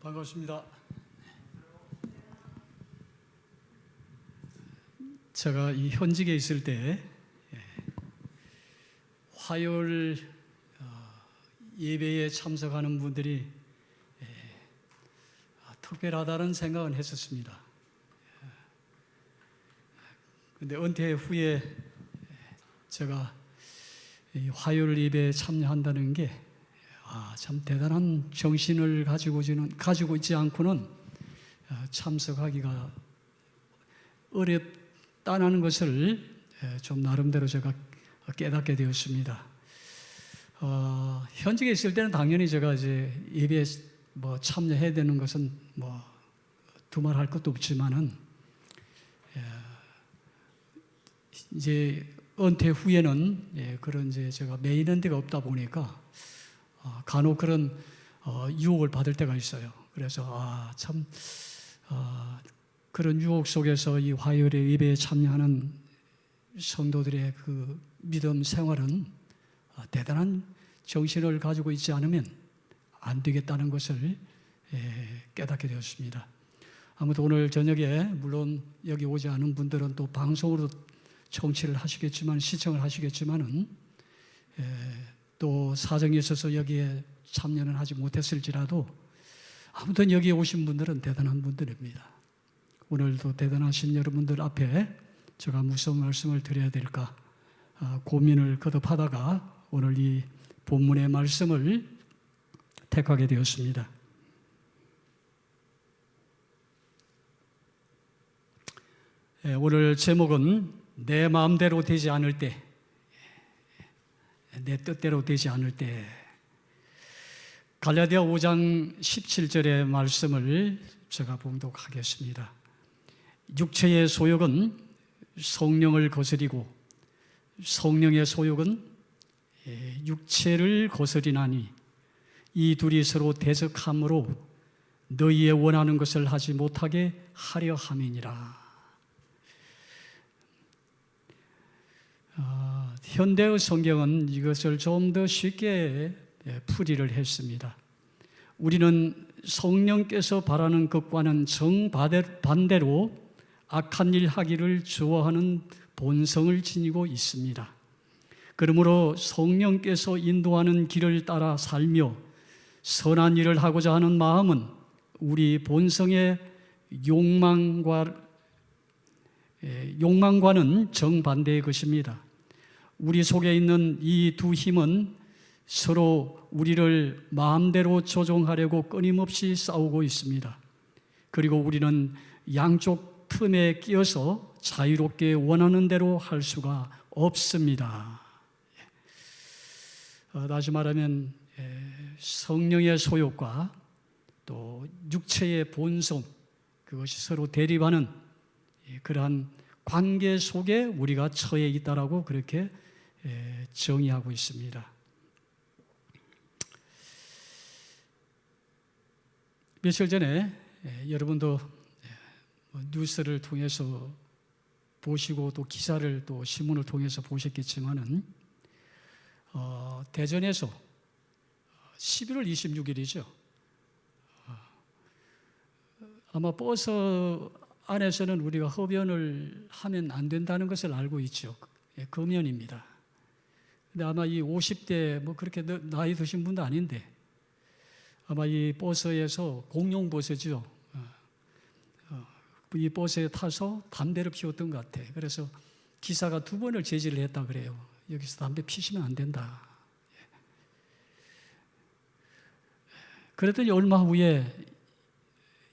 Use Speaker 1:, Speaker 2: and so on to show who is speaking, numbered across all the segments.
Speaker 1: 반갑습니다. 제가 이 현직에 있을 때 화요일 예배에 참석하는 분들이 특별하다는 생각은 했었습니다. 그런데 은퇴 후에 제가 이 화요일 예배에 참여한다는 게 참 대단한 정신을 가지고 있지 않고는 참석하기가 어렵다는 것을 좀 나름대로 제가 깨닫게 되었습니다. 현직에 있을 때는 당연히 제가 이제 예배에 참여해야 되는 것은 두말할 것도 없지만은 이제 은퇴 후에는 그런 이제 제가 매이는 데가 없다 보니까 간혹 그런 유혹을 받을 때가 있어요. 그래서 참 그런 유혹 속에서 이 화요일에 예배에 참여하는 성도들의 그 믿음 생활은 대단한 정신을 가지고 있지 않으면 안 되겠다는 것을 깨닫게 되었습니다. 아무튼 오늘 저녁에 물론 여기 오지 않은 분들은 또 방송으로 청취를 하시겠지만 시청을 하시겠지만은 또 사정이 있어서 여기에 참여는 하지 못했을지라도 아무튼 여기에 오신 분들은 대단한 분들입니다. 오늘도 대단하신 여러분들 앞에 제가 무슨 말씀을 드려야 될까 고민을 거듭하다가 오늘 이 본문의 말씀을 택하게 되었습니다. 오늘 제목은 내 마음대로 되지 않을 때, 내 뜻대로 되지 않을 때. 갈라디아 5장 17절의 말씀을 제가 봉독하겠습니다. 육체의 소욕은 성령을 거스리고 성령의 소욕은 육체를 거스리나니 이 둘이 서로 대적함으로 너희의 원하는 것을 하지 못하게 하려 함이니라. 현대의 성경은 이것을 좀 더 쉽게 풀이를 했습니다. 우리는 성령께서 바라는 것과는 정반대로 악한 일 하기를 좋아하는 본성을 지니고 있습니다. 그러므로 성령께서 인도하는 길을 따라 살며 선한 일을 하고자 하는 마음은 우리 본성의 욕망과는 정반대의 것입니다. 우리 속에 있는 이 두 힘은 서로 우리를 마음대로 조종하려고 끊임없이 싸우고 있습니다. 그리고 우리는 양쪽 틈에 끼어서 자유롭게 원하는 대로 할 수가 없습니다. 다시 말하면 성령의 소욕과 또 육체의 본성, 그것이 서로 대립하는 그러한 관계 속에 우리가 처해 있다라고 그렇게 정의하고 있습니다. 며칠 전에 여러분도 뉴스를 통해서 보시고 또 기사를 또 신문을 통해서 보셨겠지만은 대전에서 11월 26일이죠. 아마 버스 안에서는 우리가 흡연을 하면 안 된다는 것을 알고 있죠. 금연입니다. 근데 아마 이 50대 그렇게 나이 드신 분도 아닌데 아마 이 버스에서 공용 버스죠. 이 버스에 타서 담배를 피웠던 것 같아. 그래서 기사가 2번을 제지를 했다 그래요. 여기서 담배 피시면 안 된다. 그랬더니 얼마 후에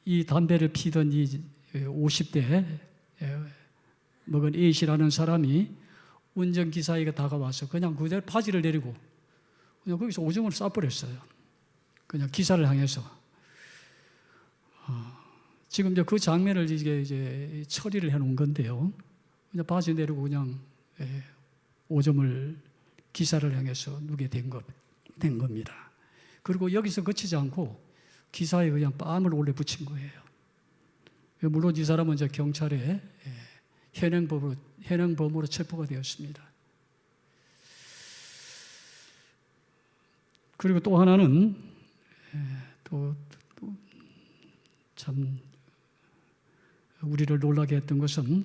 Speaker 1: 이 담배를 피던 이 50대 먹은 A씨라는 사람이 운전기사에게 다가와서 그냥 그대로 바지를 내리고 그냥 거기서 오줌을 싸버렸어요. 그냥 기사를 향해서. 지금 이제 그 장면을 이제 처리를 해놓은 건데요. 그냥 바지 내리고 그냥 오줌을 기사를 향해서 누게 된 겁니다. 그리고 여기서 그치지 않고 기사에 그냥 뺨을 올려 붙인 거예요. 물론 이 사람은 이제 경찰에 현행범으로 체포가 되었습니다. 그리고 또 하나는 또 참 우리를 놀라게 했던 것은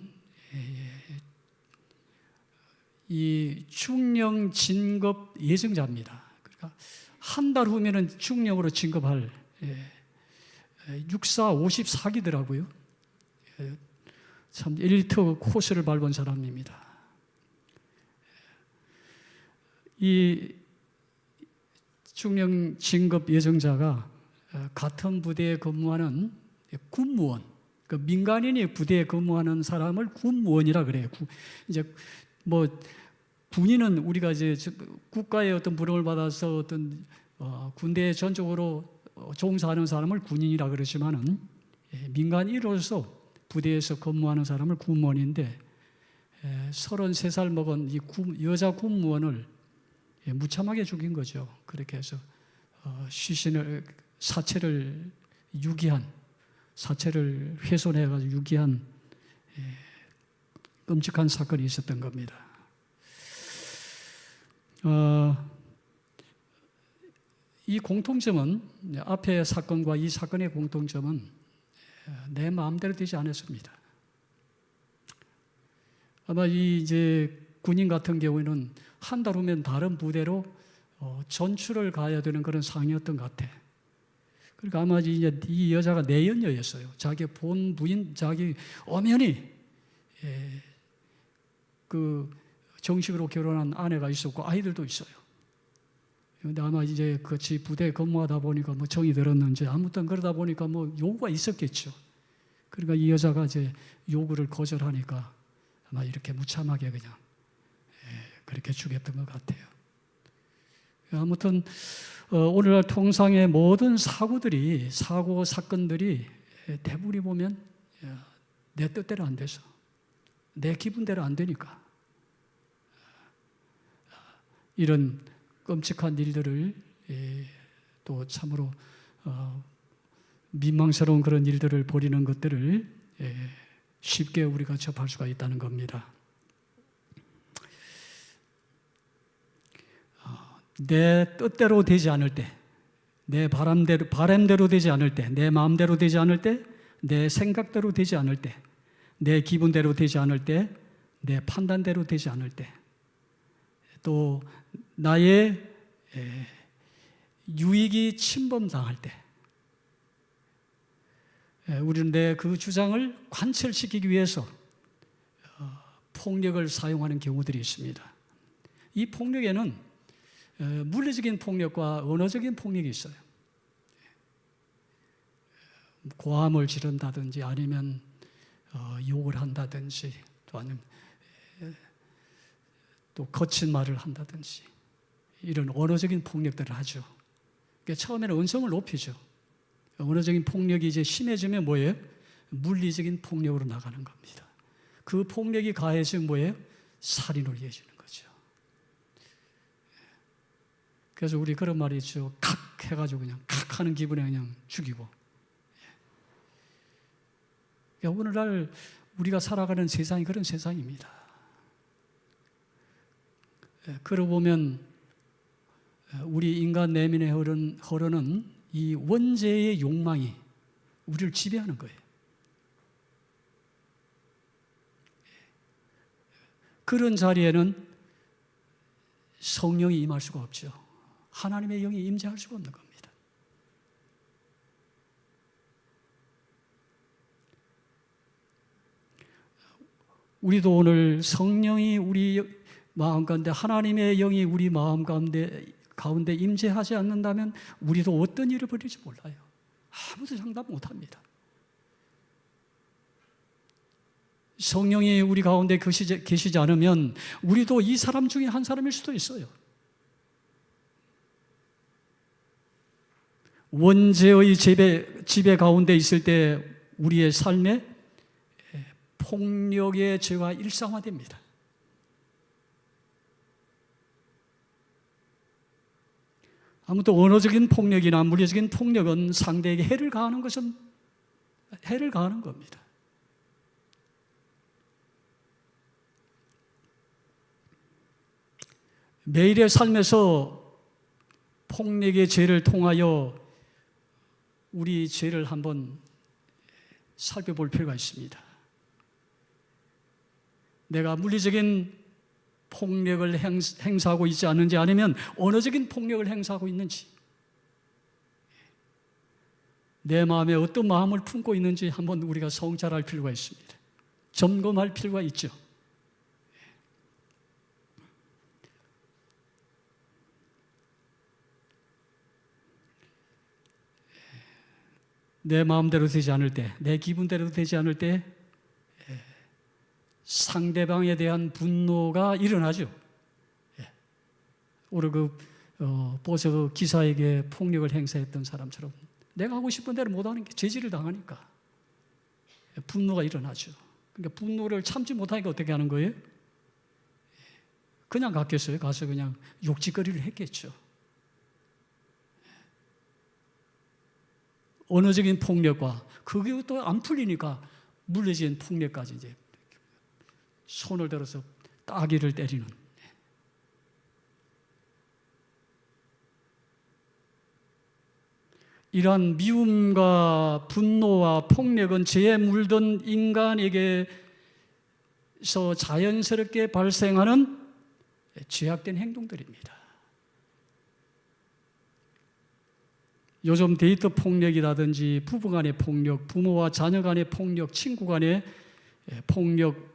Speaker 1: 이 충령 진급 예정자입니다. 그러니까 한 달 후면은 충령으로 진급할 육사 54기더라고요. 참 엘리트 코스를 밟은 사람입니다. 이 충령 진급 예정자가 같은 부대에 근무하는 군무원, 그 민간인이 부대에 근무하는 사람을 군무원이라 그래요. 이제 뭐 군인은 우리가 이제 국가의 어떤 부름을 받아서 어떤 군대에 전적으로 종사하는 사람을 군인이라 그러지만은 민간인으로서 부대에서 근무하는 사람을 군무원인데 33살 먹은 이 여자 군무원을 무참하게 죽인 거죠. 그렇게 해서 사체를 훼손해가지고 유기한 끔찍한 사건이 있었던 겁니다. 이 공통점은 앞의 사건과 이 사건의 공통점은 내 마음대로 되지 않았습니다. 아마 이제 군인 같은 경우에는 한 달 후면 다른 부대로 전출을 가야 되는 그런 상황이었던 것 같아. 그러니까 아마 이제 이 여자가 내연녀였어요. 자기 본 부인, 자기 엄연히 그 정식으로 결혼한 아내가 있었고 아이들도 있어요. 근데 아마 이제 같이 부대에 근무하다 보니까 뭐 정이 들었는지 아무튼 그러다 보니까 뭐 요구가 있었겠죠. 그러니까 이 여자가 이제 요구를 거절하니까 아마 이렇게 무참하게 그냥 그렇게 죽였던 것 같아요. 아무튼 오늘날 통상의 모든 사고 사건들이 대부분이 보면 내 뜻대로 안 돼서 내 기분대로 안 되니까 이런 끔찍한 일들을 또 참으로 민망스러운 그런 일들을 벌이는 것들을 쉽게 우리가 접할 수가 있다는 겁니다. 내 뜻대로 되지 않을 때, 내 바람대로 되지 않을 때, 내 마음대로 되지 않을 때, 내 생각대로 되지 않을 때, 내 기분대로 되지 않을 때, 내 판단대로 되지 않을 때, 또 나의 유익이 침범당할 때, 우리는 내 그 주장을 관철시키기 위해서 폭력을 사용하는 경우들이 있습니다. 이 폭력에는 물리적인 폭력과 언어적인 폭력이 있어요. 고함을 지른다든지 아니면 욕을 한다든지 또 아니면 또 거친 말을 한다든지 이런 언어적인 폭력들을 하죠. 그러니까 처음에는 언성을 높이죠. 언어적인 폭력이 이제 심해지면 뭐예요? 물리적인 폭력으로 나가는 겁니다. 그 폭력이 가해지면 뭐예요? 살인으로 이어지는 거죠. 그래서 우리 그런 말이 있죠. 칵 해가지고 그냥 칵 하는 기분에 그냥 죽이고. 그러니까 오늘날 우리가 살아가는 세상이 그런 세상입니다. 그러고 보면 우리 인간 내면에 흐르는 이 원죄의 욕망이 우리를 지배하는 거예요. 그런 자리에는 성령이 임할 수가 없죠. 하나님의 영이 임재할 수가 없는 겁니다. 우리도 오늘 성령이 우리 마음 가운데, 하나님의 영이 우리 마음 가운데 임재하지 않는다면 우리도 어떤 일을 벌일지 몰라요. 아무도 상담 못합니다. 성령이 우리 가운데 계시지 않으면 우리도 이 사람 중에 한 사람일 수도 있어요. 원죄의 지배 가운데 있을 때 우리의 삶에 폭력의 죄가 일상화됩니다. 아무튼 언어적인 폭력이나 물리적인 폭력은 상대에게 해를 가하는 겁니다. 매일의 삶에서 폭력의 죄를 통하여 우리 죄를 한번 살펴볼 필요가 있습니다. 내가 물리적인 폭력을 행사하고 있지 않은지, 아니면 언어적인 폭력을 행사하고 있는지, 내 마음에 어떤 마음을 품고 있는지 한번 우리가 성찰할 필요가 있습니다. 점검할 필요가 있죠. 내 마음대로 되지 않을 때, 내 기분대로 되지 않을 때 상대방에 대한 분노가 일어나죠. 오늘 보서 그 기사에게 폭력을 행사했던 사람처럼 내가 하고 싶은 대로 못하는 게 제지를 당하니까 분노가 일어나죠. 그러니까 분노를 참지 못하니까 어떻게 하는 거예요? 그냥 갔겠어요? 가서 그냥 욕짓거리를 했겠죠. 언어적인 폭력과 그게 또 안 풀리니까 물리적인 폭력까지 이제 손을 들어서 따귀를 때리는. 이러한 미움과 분노와 폭력은 죄에 물든 인간에게서 자연스럽게 발생하는 죄악된 행동들입니다. 요즘 데이트 폭력이라든지 부부 간의 폭력, 부모와 자녀 간의 폭력, 친구 간의 폭력,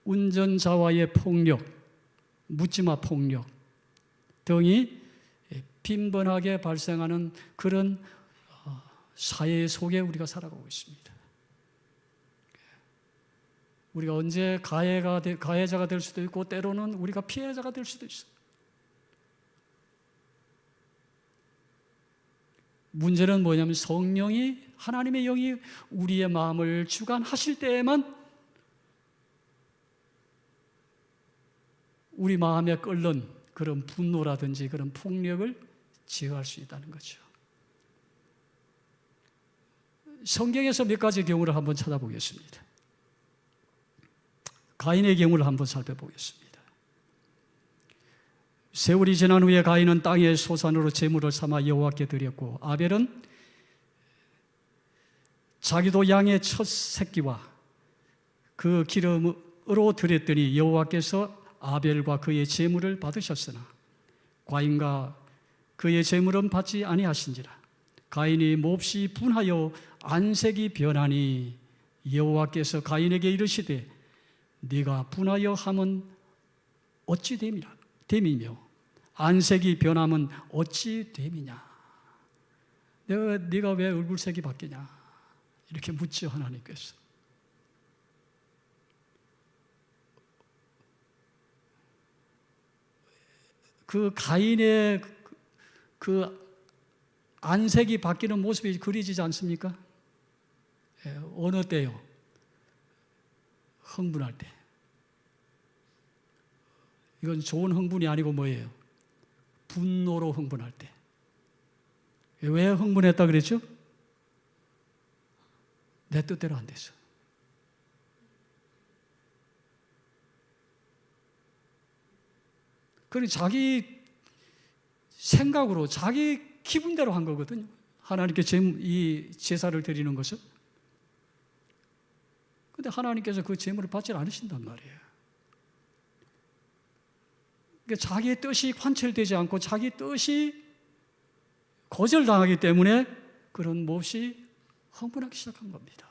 Speaker 1: 운전자와의 폭력, 묻지마 폭력 등이 빈번하게 발생하는 그런 사회 속에 우리가 살아가고 있습니다. 우리가 언제 가해자가 될 수도 있고 때로는 우리가 피해자가 될 수도 있어요. 문제는 뭐냐면 성령이, 하나님의 영이 우리의 마음을 주관하실 때에만 우리 마음에 끓는 그런 분노라든지 그런 폭력을 제어할 수 있다는 거죠. 성경에서 몇 가지 경우를 한번 찾아보겠습니다. 가인의 경우를 한번 살펴보겠습니다. 세월이 지난 후에 가인은 땅의 소산으로 제물을 삼아 여호와께 드렸고, 아벨은 자기도 양의 첫 새끼와 그 기름으로 드렸더니 여호와께서 아벨과 그의 제물을 받으셨으나 가인과 그의 제물은 받지 아니하신지라. 가인이 몹시 분하여 안색이 변하니 여호와께서 가인에게 이르시되 네가 분하여 함은 어찌 됨이며 안색이 변함은 어찌 됨이냐. 네가 왜 얼굴색이 바뀌냐 이렇게 묻죠. 하나님께서. 그 가인의 그 안색이 바뀌는 모습이 그려지지 않습니까? 어느 때요? 흥분할 때. 이건 좋은 흥분이 아니고 뭐예요? 분노로 흥분할 때. 왜 흥분했다 그랬죠? 내 뜻대로 안 됐어. 그러니 자기 생각으로 자기 기분대로 한 거거든요. 하나님께 이 제사를 드리는 것은. 그런데 하나님께서 그 제물을 받지 않으신단 말이에요. 그러니까 자기의 뜻이 관철되지 않고 자기 뜻이 거절당하기 때문에 그런 몹시 흥분하기 시작한 겁니다.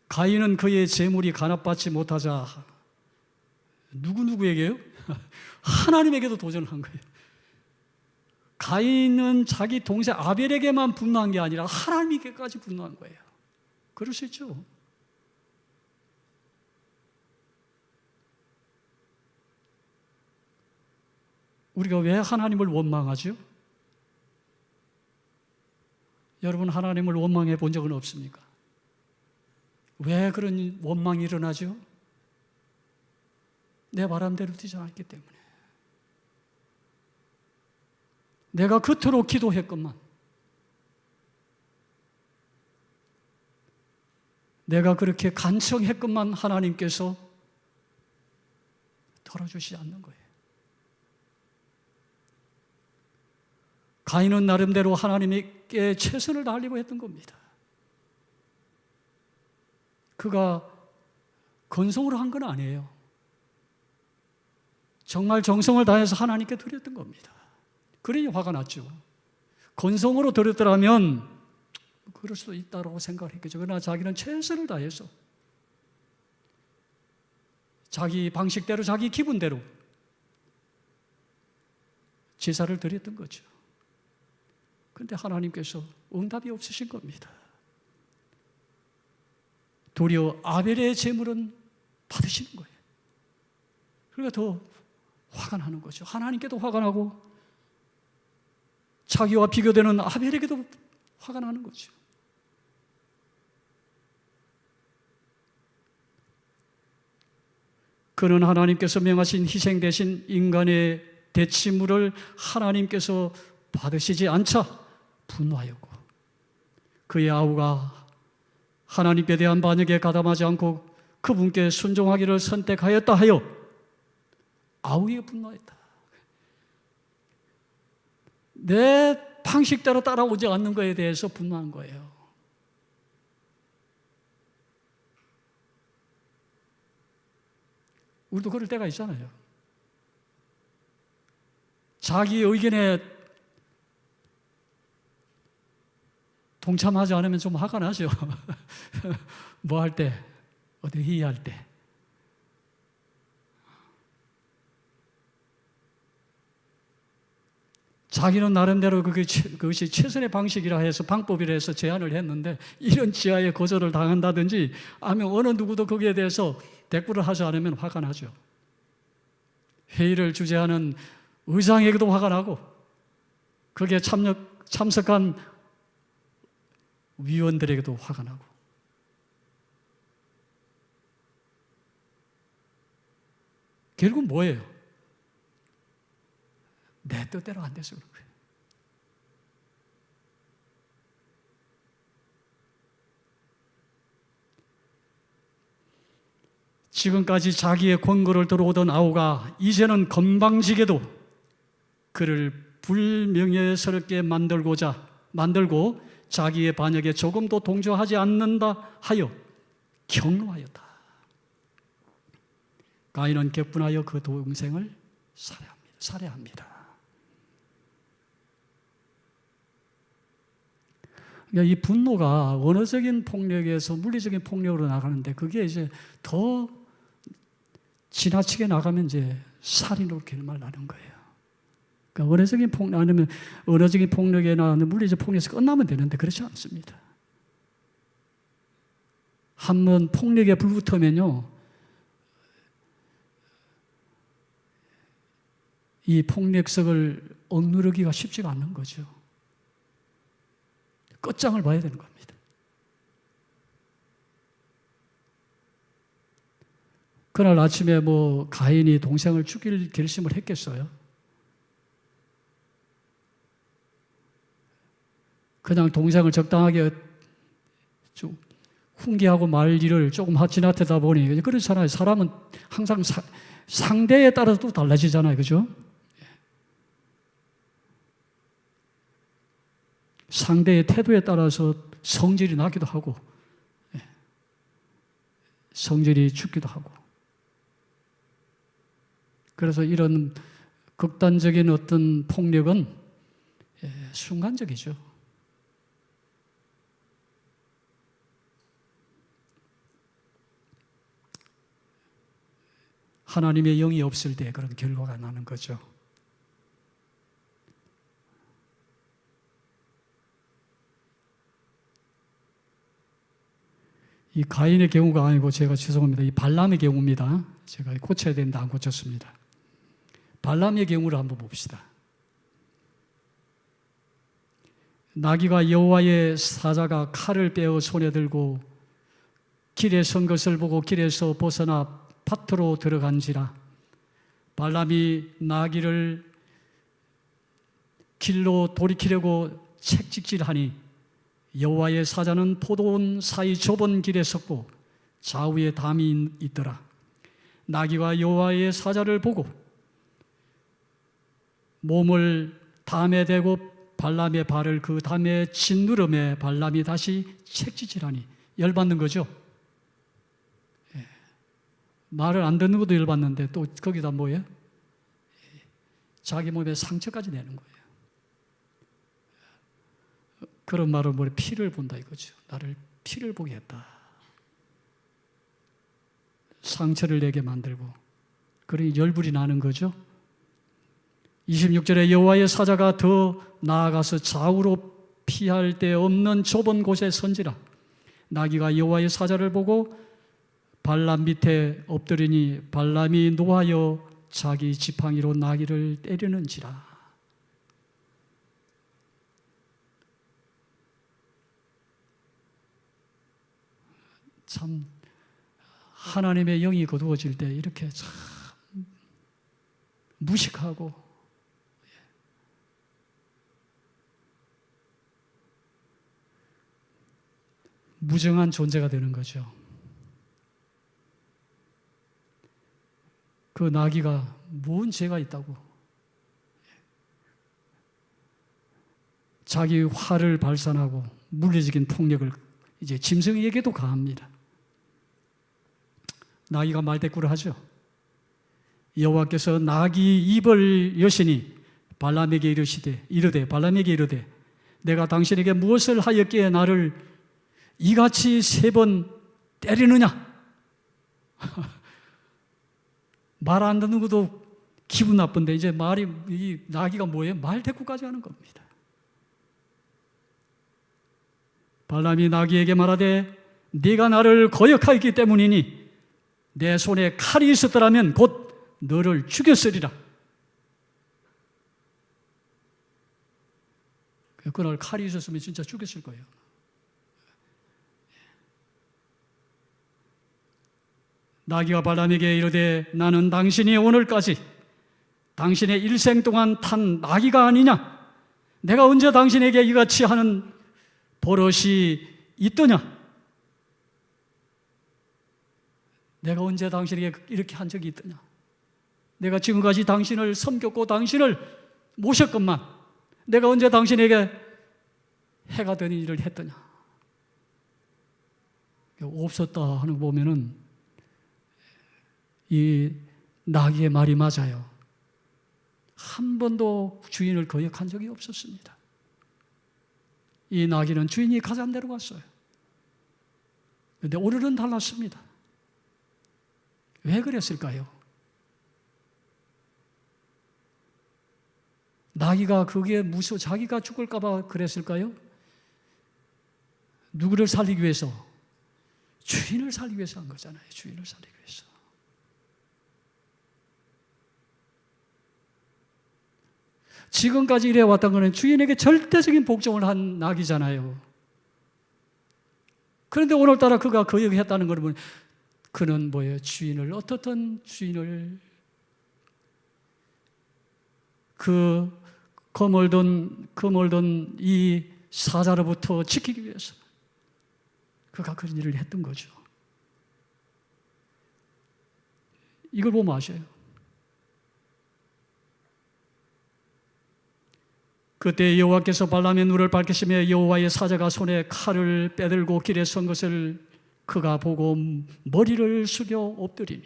Speaker 1: 가인은 그의 제물이 간합받지 못하자 누구에게요? 하나님에게도 도전한 거예요. 가인은 자기 동생 아벨에게만 분노한 게 아니라 하나님에게까지 분노한 거예요. 그럴 수 있죠. 우리가 왜 하나님을 원망하죠? 여러분 하나님을 원망해 본 적은 없습니까? 왜 그런 원망이 일어나죠? 내 바람대로 되지 않았기 때문에. 내가 겉으로 기도했건만 내가 그렇게 간청했건만 하나님께서 털어주시지 않는 거예요. 가인은 나름대로 하나님께 최선을 다하려고 했던 겁니다. 그가 건성으로 한 건 아니에요. 정말 정성을 다해서 하나님께 드렸던 겁니다. 그러니 화가 났죠. 건성으로 드렸더라면 그럴 수도 있다고 생각을 했겠죠. 그러나 자기는 최선을 다해서 자기 방식대로, 자기 기분대로 제사를 드렸던 거죠. 그런데 하나님께서 응답이 없으신 겁니다. 도리어 아벨의 제물은 받으시는 거예요. 그러니까 더 화가 나는 거죠. 하나님께도 화가 나고 자기와 비교되는 아벨에게도 화가 나는 거죠. 그는 하나님께서 명하신 희생 대신 인간의 대치물을 하나님께서 받으시지 않자 분노하였고, 그의 아우가 하나님께 대한 반역에 가담하지 않고 그분께 순종하기를 선택하였다 하여 아우에게 분노했다. 내 방식대로 따라오지 않는 것에 대해서 분노한 거예요. 우리도 그럴 때가 있잖아요. 자기 의견에 동참하지 않으면 좀 화가 나죠. 뭐 할 때, 어디 회의할 때. 자기는 나름대로 그것이 최선의 방식이라 해서, 방법이라 해서 제안을 했는데 이런 지하에 거절을 당한다든지 아니면 어느 누구도 거기에 대해서 대꾸를 하지 않으면 화가 나죠. 회의를 주재하는 의장에게도 화가 나고 거기에 참석한 위원들에게도 화가 나고. 결국 뭐예요? 내 뜻대로 안 돼서 그런 거예요. 지금까지 자기의 권고를 들어오던 아우가 이제는 건방지게도 그를 불명예스럽게 만들고 자기의 반역에 조금도 동조하지 않는다 하여 경노하였다. 가인은 격분하여 그 동생을 살해합니다. 그러니까 이 분노가 언어적인 폭력에서 물리적인 폭력으로 나가는데, 그게 이제 더 지나치게 나가면 이제 살인으로 결말나는 거예요. 그러니까 언어적인 폭력 아니면 언어적인 폭력이나 물리적 폭력에서 끝나면 되는데 그렇지 않습니다. 한번 폭력에 불붙으면요, 이 폭력성을 억누르기가 쉽지가 않는 거죠. 끝장을 봐야 되는 겁니다. 그날 아침에 가인이 동생을 죽일 결심을 했겠어요? 그냥 동생을 적당하게 좀 훈계하고 말 일을 조금 지나치다 보니, 그렇잖아요. 사람은 항상 상대에 따라서 달라지잖아요. 그죠? 상대의 태도에 따라서 성질이 나기도 하고 성질이 죽기도 하고. 그래서 이런 극단적인 어떤 폭력은 순간적이죠. 하나님의 영이 없을 때 그런 결과가 나는 거죠. 이 가인의 경우가 아니고, 제가 죄송합니다, 이 발람의 경우입니다. 제가 고쳐야 되는데 안 고쳤습니다. 발람의 경우를 한번 봅시다. 나귀가 여호와의 사자가 칼을 빼어 손에 들고 길에 선 것을 보고 길에서 벗어나 밭으로 들어간지라. 발람이 나귀를 길로 돌이키려고 채찍질하니 여호와의 사자는 포도원 사이 좁은 길에 섰고 좌우에 담이 있더라. 나귀가 여호와의 사자를 보고 몸을 담에 대고 발람의 발을 그 담에 짓누름에 발람이 다시 책짓질하니, 열받는 거죠. 말을 안 듣는 것도 열받는데 또 거기다 뭐예요? 자기 몸에 상처까지 내는 거예요. 그런 말은 뭐 피를 본다 이거죠. 나를 피를 보게 했다. 상처를 내게 만들고, 그러니 열불이 나는 거죠. 26절에 여호와의 사자가 더 나아가서 좌우로 피할 데 없는 좁은 곳에 선지라. 나귀가 여호와의 사자를 보고 발람 밑에 엎드리니 발람이 노하여 자기 지팡이로 나귀를 때리는지라. 참 하나님의 영이 거두어질 때 이렇게 참 무식하고 무정한 존재가 되는 거죠. 그 나귀가 뭔 죄가 있다고 자기 화를 발산하고 물리적인 폭력을 이제 짐승에게도 가합니다. 나귀가 말대꾸를 하죠. 여호와께서 나귀 입을 여시니 발람에게 이르되 내가 당신에게 무엇을 하였기에 나를 이같이 3번 때리느냐? 말 안 듣는 것도 기분 나쁜데 이제 이 나귀가 뭐예요? 말대꾸까지 하는 겁니다. 발람이 나귀에게 말하되 네가 나를 거역하였기 때문이니 내 손에 칼이 있었더라면 곧 너를 죽였으리라. 그날 칼이 있었으면 진짜 죽였을 거예요. 나귀가 발람에게 이르되 나는 당신이 오늘까지 당신의 일생 동안 탄 나귀가 아니냐? 내가 언제 당신에게 이같이 하는 버릇이 있더냐? 내가 언제 당신에게 이렇게 한 적이 있더냐? 내가 지금까지 당신을 섬겼고 당신을 모셨건만 내가 언제 당신에게 해가 되는 일을 했더냐? 없었다 하는 거 보면은 이 나귀의 말이 맞아요. 한 번도 주인을 거역한 적이 없었습니다. 이 나귀는 주인이 가자는 대로 갔어요. 그런데 오늘은 달랐습니다. 왜 그랬을까요? 나귀가 그게 무서워 자기가 죽을까 봐 그랬을까요? 누구를 살리기 위해서? 주인을 살리기 위해서 한 거잖아요. 주인을 살리기 위해서. 지금까지 이래왔던 것은 주인에게 절대적인 복종을 한 나귀잖아요. 그런데 오늘따라 그가 거역했다는 것은 그는 뭐예요? 주인을 어떻든 주인을 그 거물던 이 사자로부터 지키기 위해서 그가 그런 일을 했던 거죠. 이걸 보면 아셔요. 그때 여호와께서 발람의 눈을 밝히시며 여호와의 사자가 손에 칼을 빼들고 길에 선 것을 그가 보고 머리를 숙여 엎드리니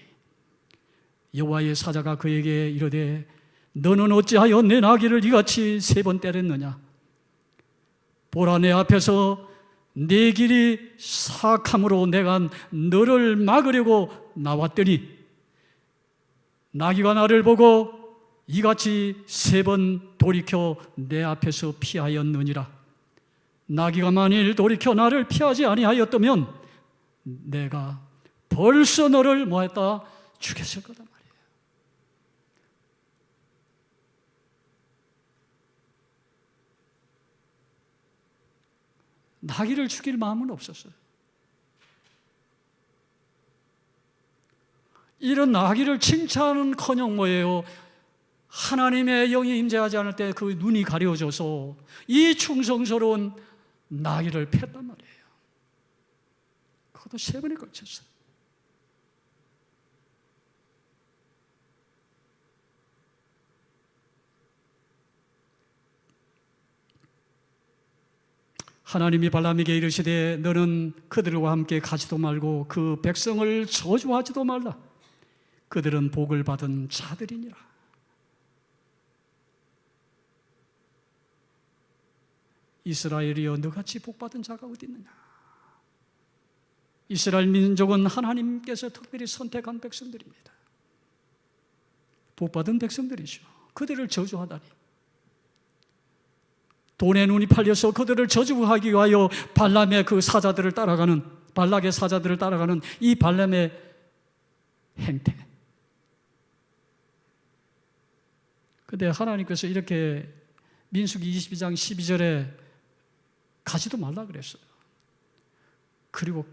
Speaker 1: 여호와의 사자가 그에게 이르되 너는 어찌하여 내 나귀를 이같이 3번 때렸느냐? 보라 내 앞에서 네 길이 사악함으로 내가 너를 막으려고 나왔더니 나귀가 나를 보고 이같이 3번 돌이켜 내 앞에서 피하였느니라. 나귀가 만일 돌이켜 나를 피하지 아니하였다면 내가 벌써 너를 뭐했다? 죽였을 거다 말이에요. 나귀를 죽일 마음은 없었어요. 이런 나귀를 칭찬은커녕 뭐예요? 하나님의 영이 임재하지 않을 때 그 눈이 가려져서 이 충성스러운 나귀를 팼단 말이에요. 그것도 3번에 걸쳐서. 하나님이 발람에게 이르시되 너는 그들과 함께 가지도 말고 그 백성을 저주하지도 말라. 그들은 복을 받은 자들이니라. 이스라엘이여 너같이 복받은 자가 어디 있느냐. 이스라엘 민족은 하나님께서 특별히 선택한 백성들입니다. 복받은 백성들이죠. 그들을 저주하다니. 돈에 눈이 팔려서 그들을 저주하기 위하여 발람의 그 사자들을 따라가는, 발락의 사자들을 따라가는 이 발람의 행태. 그런데 하나님께서 이렇게 민수기 22장 12절에 가지도 말라 그랬어요. 그리고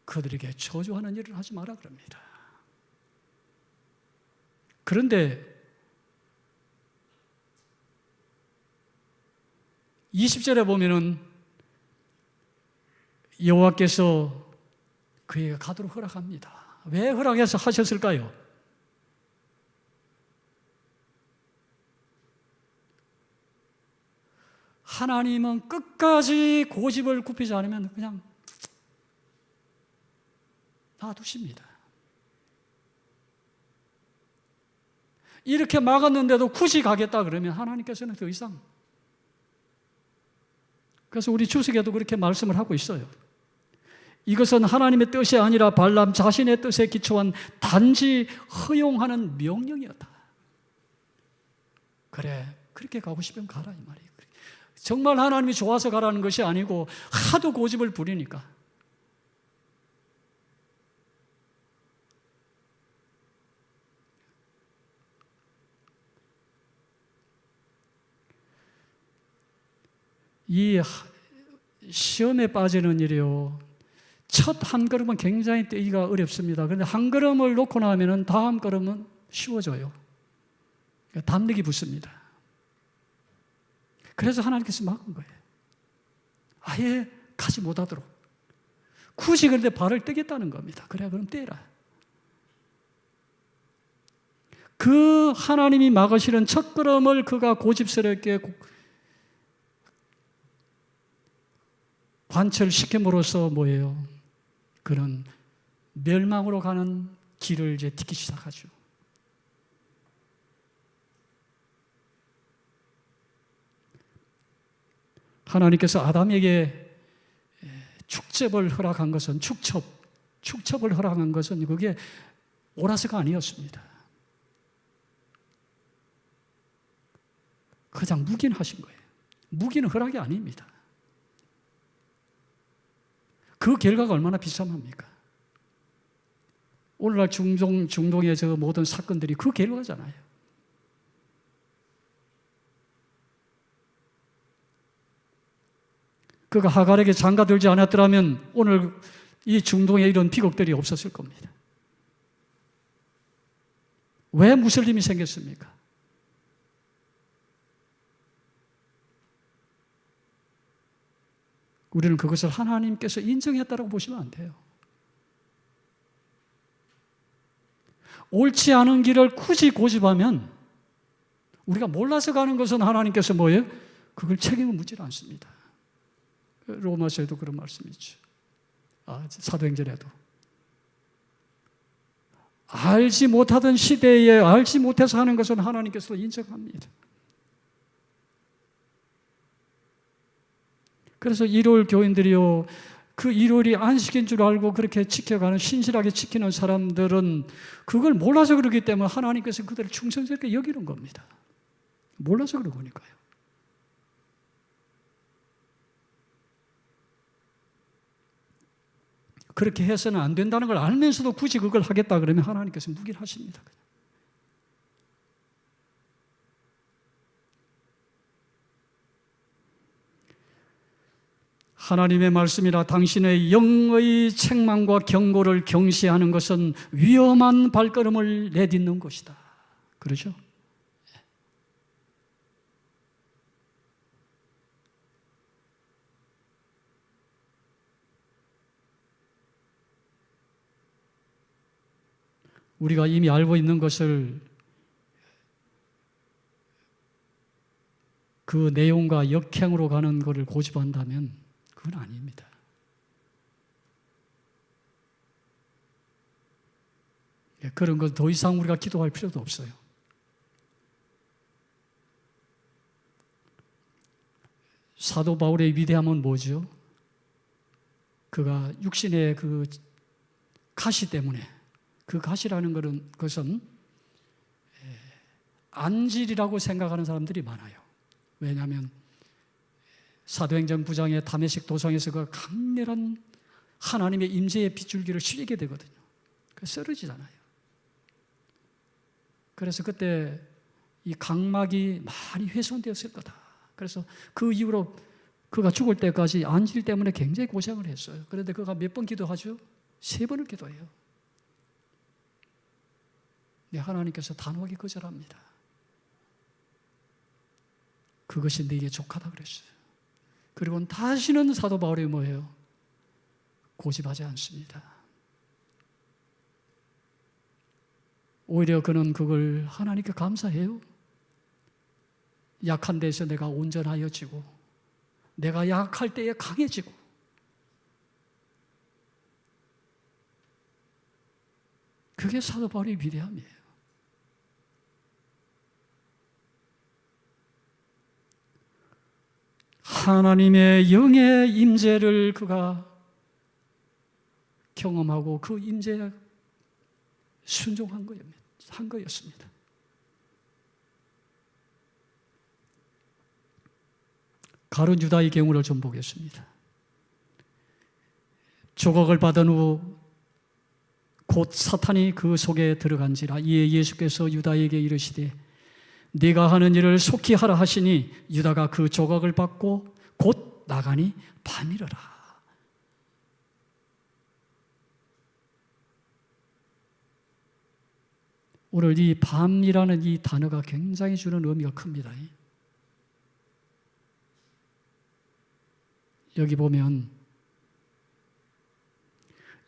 Speaker 1: 그들에게 저주하는 일을 하지 마라 그럽니다. 그런데 20절에 보면은 여호와께서 그에게 가도록 허락합니다. 왜 허락해서 하셨을까요? 하나님은 끝까지 고집을 굽히지 않으면 그냥 놔두십니다. 이렇게 막았는데도 굳이 가겠다 그러면 하나님께서는 더 이상. 그래서 우리 주석에도 그렇게 말씀을 하고 있어요. 이것은 하나님의 뜻이 아니라 발람 자신의 뜻에 기초한 단지 허용하는 명령이었다. 그래, 그렇게 가고 싶으면 가라 이 말이에요. 정말 하나님이 좋아서 가라는 것이 아니고 하도 고집을 부리니까. 이 시험에 빠지는 일이요, 첫 한 걸음은 굉장히 떼기가 어렵습니다. 그런데 한 걸음을 놓고 나면 다음 걸음은 쉬워져요. 담력이 붙습니다. 그래서 하나님께서 막은 거예요. 아예 가지 못하도록. 굳이 그런데 발을 떼겠다는 겁니다. 그래, 그럼 떼라. 그 하나님이 막으시는 첫 걸음을 그가 고집스럽게 관철시킴으로써 뭐예요? 그는 멸망으로 가는 길을 이제 딛기 시작하죠. 하나님께서 아담에게 축첩을 허락한 것은 축첩을 허락한 것은 그게 옳아서가 아니었습니다. 그냥 묵인하신 거예요. 묵인은 허락이 아닙니다. 그 결과가 얼마나 비참합니까? 오늘날 중동의 저 모든 사건들이 그 결과잖아요. 그가 하갈에게 장가들지 않았더라면 오늘 이 중동에 이런 비극들이 없었을 겁니다. 왜 무슬림이 생겼습니까? 우리는 그것을 하나님께서 인정했다고 보시면 안 돼요. 옳지 않은 길을 굳이 고집하면 우리가 몰라서 가는 것은 하나님께서 뭐예요? 그걸 책임을 묻지 않습니다. 로마서에도 그런 말씀이 있죠. 사도행전에도. 알지 못하던 시대에 알지 못해서 하는 것은 하나님께서 인정합니다. 그래서 일요일 교인들이요, 그 일요일이 안식인 줄 알고 그렇게 지켜가는, 신실하게 지키는 사람들은 그걸 몰라서 그러기 때문에 하나님께서 그들을 충성스럽게 여기는 겁니다. 몰라서 그런 거니까요. 그렇게 해서는 안 된다는 걸 알면서도 굳이 그걸 하겠다 그러면 하나님께서 묵인하십니다. 하나님의 말씀이라 당신의 영의 책망과 경고를 경시하는 것은 위험한 발걸음을 내딛는 것이다. 그러죠? 우리가 이미 알고 있는 것을 그 내용과 역행으로 가는 것을 고집한다면 그건 아닙니다. 그런 것 더 이상 우리가 기도할 필요도 없어요. 사도 바울의 위대함은 뭐죠? 그가 육신의 그 가시 때문에, 그 가시라는 것은 안질이라고 생각하는 사람들이 많아요. 왜냐하면 사도행전 9장의 다메섹 도성에서 그 강렬한 하나님의 임재의 빗줄기를 쉬게 되거든요. 쓰러지잖아요. 그래서 그때 이 각막이 많이 훼손되었을 거다. 그래서 그 이후로 그가 죽을 때까지 안질 때문에 굉장히 고생을 했어요. 그런데 그가 몇 번 기도하죠? 3번을 기도해요. 네, 하나님께서 단호하게 거절합니다. 그것이 네게 족하다 그랬어요. 그리고 다시는 사도 바울이 뭐예요? 고집하지 않습니다. 오히려 그는 그걸 하나님께 감사해요. 약한 데서 내가 온전하여지고 내가 약할 때에 강해지고 그게 사도 바울의 위대함이에요. 하나님의 영의 임재를 그가 경험하고 그 임재에 순종한 거였습니다. 가룟 유다의 경우를 좀 보겠습니다. 조각을 받은 후 곧 사탄이 그 속에 들어간지라. 이에 예수께서 유다에게 이르시되 네가 하는 일을 속히 하라 하시니 유다가 그 조각을 받고 곧 나가니 밤이러라. 오늘 이 밤이라는 이 단어가 굉장히 주는 의미가 큽니다. 여기 보면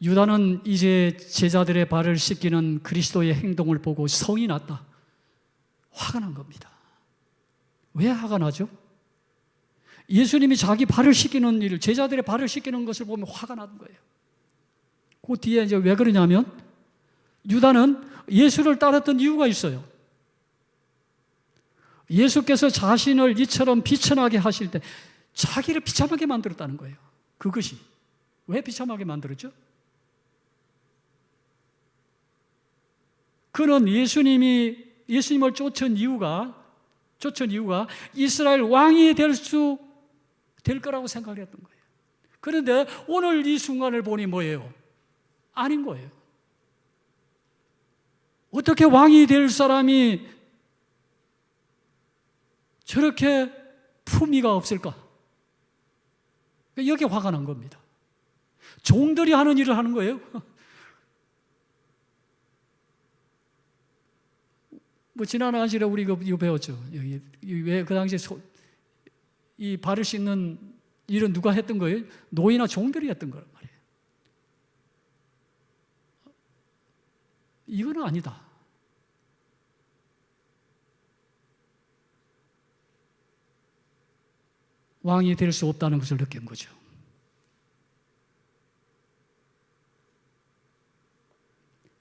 Speaker 1: 유다는 이제 제자들의 발을 씻기는 그리스도의 행동을 보고 성이 났다. 화가 난 겁니다. 왜 화가 나죠? 예수님이 자기 발을 씻기는 일을, 제자들의 발을 씻기는 것을 보면 화가 나는 거예요. 그 뒤에 이제 왜 그러냐면 유다는 예수를 따랐던 이유가 있어요. 예수께서 자신을 이처럼 비천하게 하실 때 자기를 비참하게 만들었다는 거예요. 그것이 왜 비참하게 만들었죠? 그는 예수님을 쫓은 이유가 이스라엘 왕이 될 거라고 생각을 했던 거예요. 그런데 오늘 이 순간을 보니 뭐예요? 아닌 거예요. 어떻게 왕이 될 사람이 저렇게 품위가 없을까? 여기 화가 난 겁니다. 종들이 하는 일을 하는 거예요. 지난 안식일에 우리 이거 배웠죠. 왜 그 당시에 이 발을 씻는 일은 누가 했던 거예요? 노예나 종들이 했던 거란 말이에요. 이거는 아니다. 왕이 될 수 없다는 것을 느낀 거죠.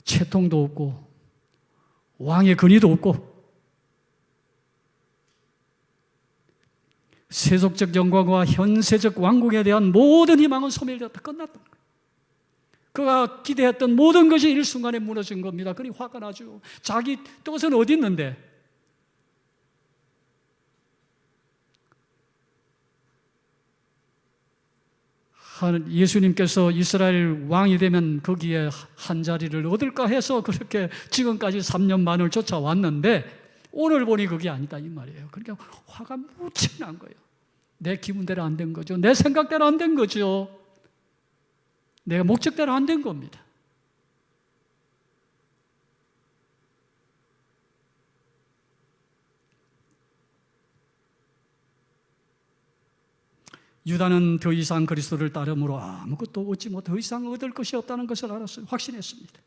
Speaker 1: 채통도 없고 왕의 근위도 없고 세속적 영광과 현세적 왕국에 대한 모든 희망은 소멸되었다. 끝났던 거예요. 그가 기대했던 모든 것이 일순간에 무너진 겁니다. 그러니 화가 나죠. 자기 뜻은 어디 있는데? 예수님께서 이스라엘 왕이 되면 거기에 한 자리를 얻을까 해서 그렇게 지금까지 3년 만을 쫓아왔는데 오늘 보니 그게 아니다 이 말이에요. 그러니까 화가 무척 난 거예요. 내 기분대로 안 된 거죠. 내 생각대로 안 된 거죠. 내가 목적대로 안 된 겁니다. 유다는 더 이상 그리스도를 따름으로 아무것도 얻지 못해 더 이상 얻을 것이 없다는 것을 알았어요. 확신했습니다.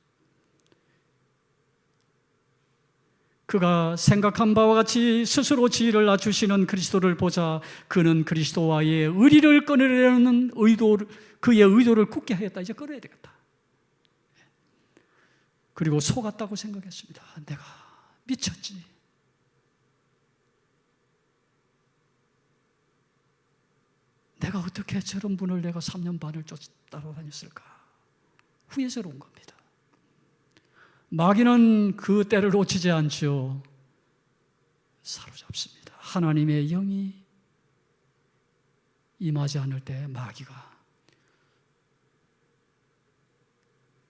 Speaker 1: 그가 생각한 바와 같이 스스로 지위를 낮추시는 그리스도를 보자 그는 그리스도와의 의리를 끊으려는 그의 의도를 굳게 하였다. 이제 끊어야 되겠다. 그리고 속았다고 생각했습니다. 내가 미쳤지. 내가 어떻게 저런 분을 내가 3년 반을 따라다녔을까? 후회스러운 겁니다. 마귀는 그 때를 놓치지 않죠. 사로잡습니다. 하나님의 영이 임하지 않을 때 마귀가,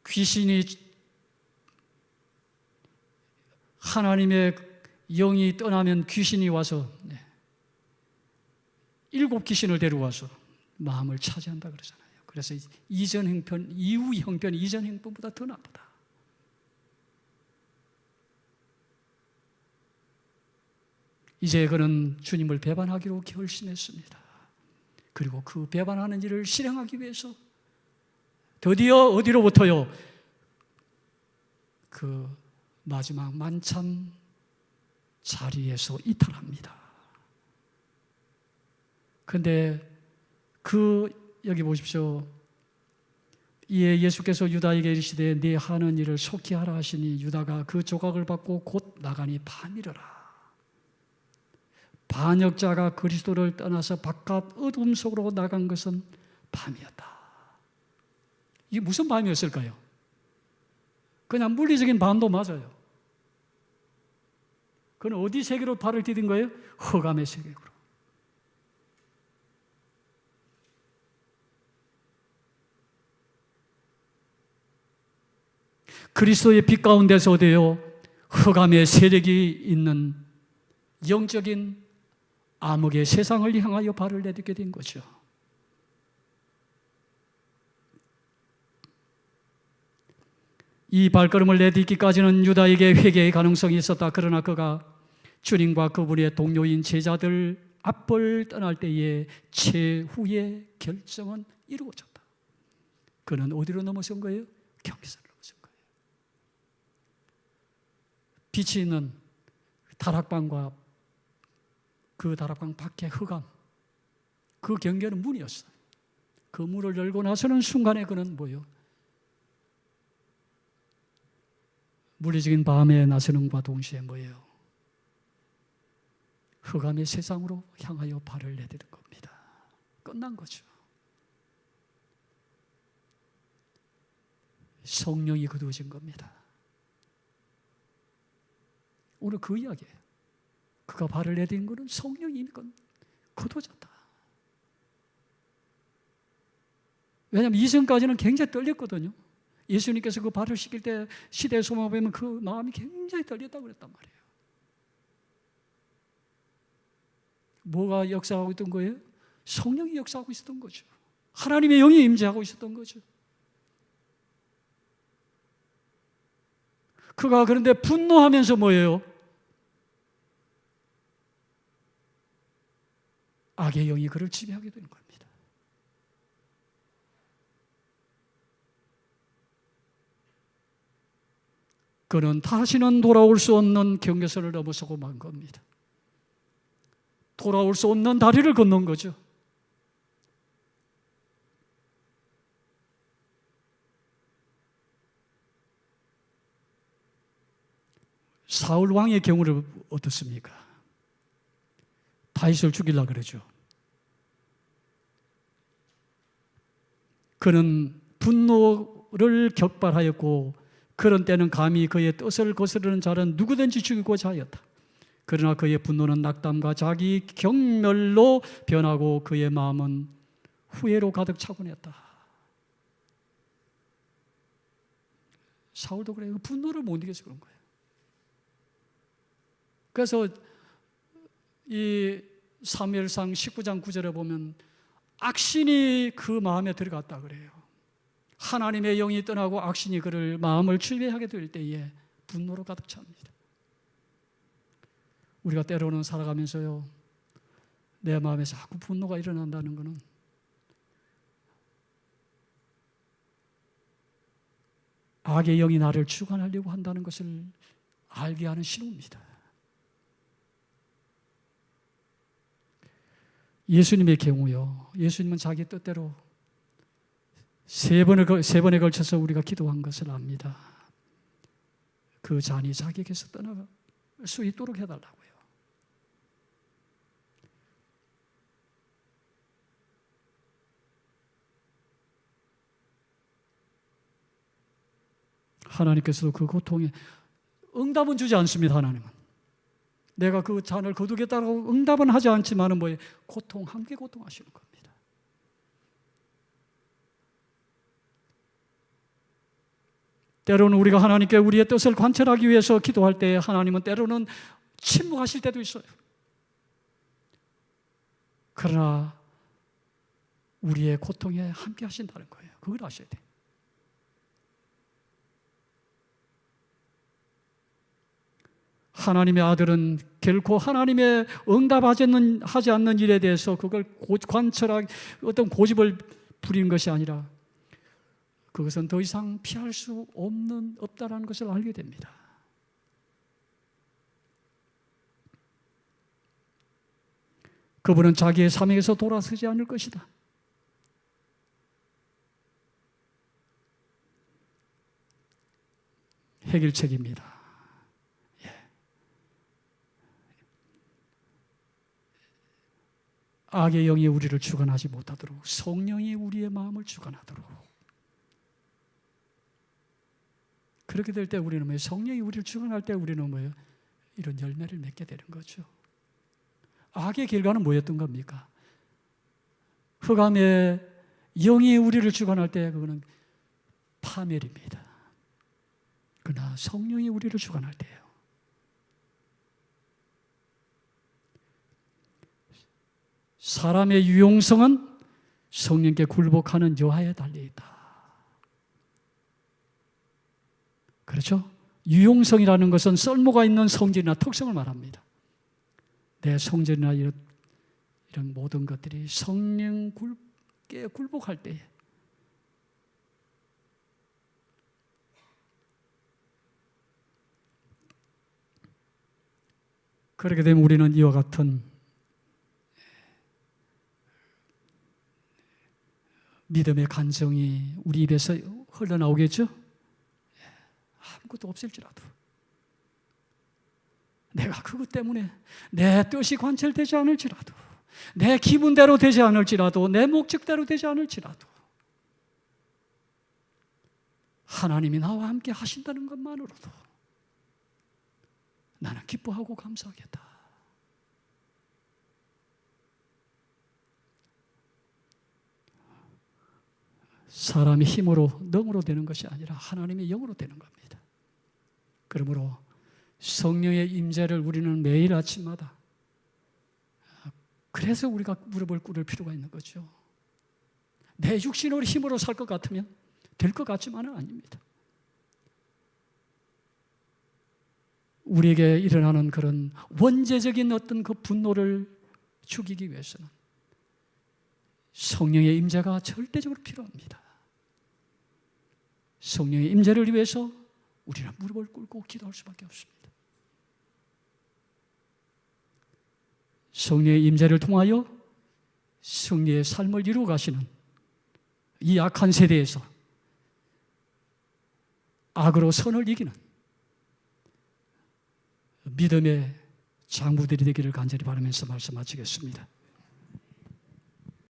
Speaker 1: 귀신이, 하나님의 영이 떠나면 귀신이 와서 7 귀신을 데려와서 마음을 차지한다 그러잖아요. 그래서 이전 형편, 이후 형편이 이전 형편보다 더 나쁘다. 이제 그는 주님을 배반하기로 결심했습니다. 그리고 그 배반하는 일을 실행하기 위해서 드디어 어디로부터요? 그 마지막 만찬 자리에서 이탈합니다. 그런데 여기 보십시오. 이에 예수께서 유다에게 이르시되 네 하는 일을 속히 하라 하시니 유다가 그 조각을 받고 곧 나가니 밤이러라. 반역자가 그리스도를 떠나서 바깥 어둠 속으로 나간 것은 밤이었다. 이게 무슨 밤이었을까요? 그냥 물리적인 밤도 맞아요. 그는 어디 세계로 발을 디딘 거예요? 흑암의 세계로. 그리스도의 빛 가운데서 어디요? 흑암의 세력이 있는 영적인 암흑의 세상을 향하여 발을 내딛게 된 거죠. 이 발걸음을 내딛기까지는 유다에게 회개의 가능성이 있었다. 그러나 그가 주님과 그분의 동료인 제자들 앞을 떠날 때의 최후의 결정은 이루어졌다. 그는 어디로 넘어선 거예요? 경계선을 넘어선 거예요. 빛이 있는 다락방과 그 다락방 밖의 흑암, 그 경계는 문이었어요. 그 문을 열고 나서는 순간에 그는 뭐예요? 물리적인 밤에 나서는과 동시에 뭐예요? 흑암의 세상으로 향하여 발을 내딛는 겁니다. 끝난 거죠. 성령이 거두어진 겁니다. 오늘 그 이야기예요. 그가 발을 내딛은 것은 성령이 이미 거두어졌다. 왜냐하면 이전까지는 굉장히 떨렸거든요. 예수님께서 그 발을 씻길 때 시대의 소망을 보면 그 마음이 굉장히 떨렸다고 그랬단 말이에요. 뭐가 역사하고 있던 거예요? 성령이 역사하고 있었던 거죠. 하나님의 영이 임재하고 있었던 거죠. 그가 그런데 분노하면서 뭐예요? 악의 영이 그를 지배하게 되는 겁니다. 그는 다시는 돌아올 수 없는 경계선을 넘어서고 만 겁니다. 돌아올 수 없는 다리를 건넌 거죠. 사울 왕의 경우를 어떻습니까? 다윗을 죽이려고 그러죠. 그는 분노를 격발하였고 그런 때는 감히 그의 뜻을 거스르는 자는 누구든지 죽이고자 하였다. 그러나 그의 분노는 낙담과 자기 경멸로 변하고 그의 마음은 후회로 가득 차곤 했다. 사울도 그래요. 분노를 못 이겨서 그런 거예요. 그래서 이 사무엘상 19장 9절에 보면 악신이 그 마음에 들어갔다 그래요. 하나님의 영이 떠나고 악신이 그를 마음을 지배하게 될 때에 분노로 가득 찹니다. 우리가 때로는 살아가면서요, 내 마음에 자꾸 분노가 일어난다는 것은 악의 영이 나를 주관하려고 한다는 것을 알게 하는 신호입니다. 예수님의 경우요. 예수님은 자기 뜻대로 세 번에 걸쳐서 우리가 기도한 것을 압니다. 그 잔이 자기에게서 떠나갈 수 있도록 해달라고요. 하나님께서도 그 고통에 응답은 주지 않습니다. 하나님은 내가 그 잔을 거두겠다고 응답은 하지 않지만은 고통 함께 고통하시는 겁니다. 때로는 우리가 하나님께 우리의 뜻을 관철하기 위해서 기도할 때 하나님은 때로는 침묵하실 때도 있어요. 그러나 우리의 고통에 함께 하신다는 거예요. 그걸 아셔야 돼요. 하나님의 아들은 결코 하나님의 응답하지 않는 일에 대해서 그걸 관철하기 어떤 고집을 부리는 것이 아니라 그것은 더 이상 피할 수 없다라는 것을 알게 됩니다. 그분은 자기의 삶에서 돌아서지 않을 것이다. 해결책입니다. 악의 영이 우리를 주관하지 못하도록 성령이 우리의 마음을 주관하도록 그렇게 될 때 우리는 성령이 우리를 주관할 때 우리는 이런 열매를 맺게 되는 거죠. 악의 결과는 뭐였던 겁니까? 흑암의 영이 우리를 주관할 때 그거는 파멸입니다. 그러나 성령이 우리를 주관할 때예요. 사람의 유용성은 성령께 굴복하는 여하에 달려있다. 그렇죠? 유용성이라는 것은 썰모가 있는 성질이나 특성을 말합니다. 내 성질이나 이런 모든 것들이 성령께 굴복할 때에 그렇게 되면 우리는 이와 같은 믿음의 간정이 우리 입에서 흘러나오겠죠? 아무것도 없을지라도 내가 그것 때문에 내 뜻이 관철되지 않을지라도 내 기분대로 되지 않을지라도 내 목적대로 되지 않을지라도 하나님이 나와 함께 하신다는 것만으로도 나는 기뻐하고 감사하겠다. 사람의 힘으로 능으로 되는 것이 아니라 하나님의 영으로 되는 겁니다. 그러므로 성령의 임재를 우리는 매일 아침마다 그래서 우리가 무릎을 꿇을 필요가 있는 거죠. 내 육신으로 힘으로 살 것 같으면 될 것 같지만은 아닙니다. 우리에게 일어나는 그런 원죄적인 어떤 그 분노를 죽이기 위해서는 성령의 임재가 절대적으로 필요합니다. 성령의 임재를 위해서 우리는 무릎을 꿇고 기도할 수밖에 없습니다. 성령의 임재를 통하여 승리의 삶을 이루어 가시는 이 악한 세대에서 악으로 선을 이기는 믿음의 장부들이 되기를 간절히 바라면서 말씀 마치겠습니다.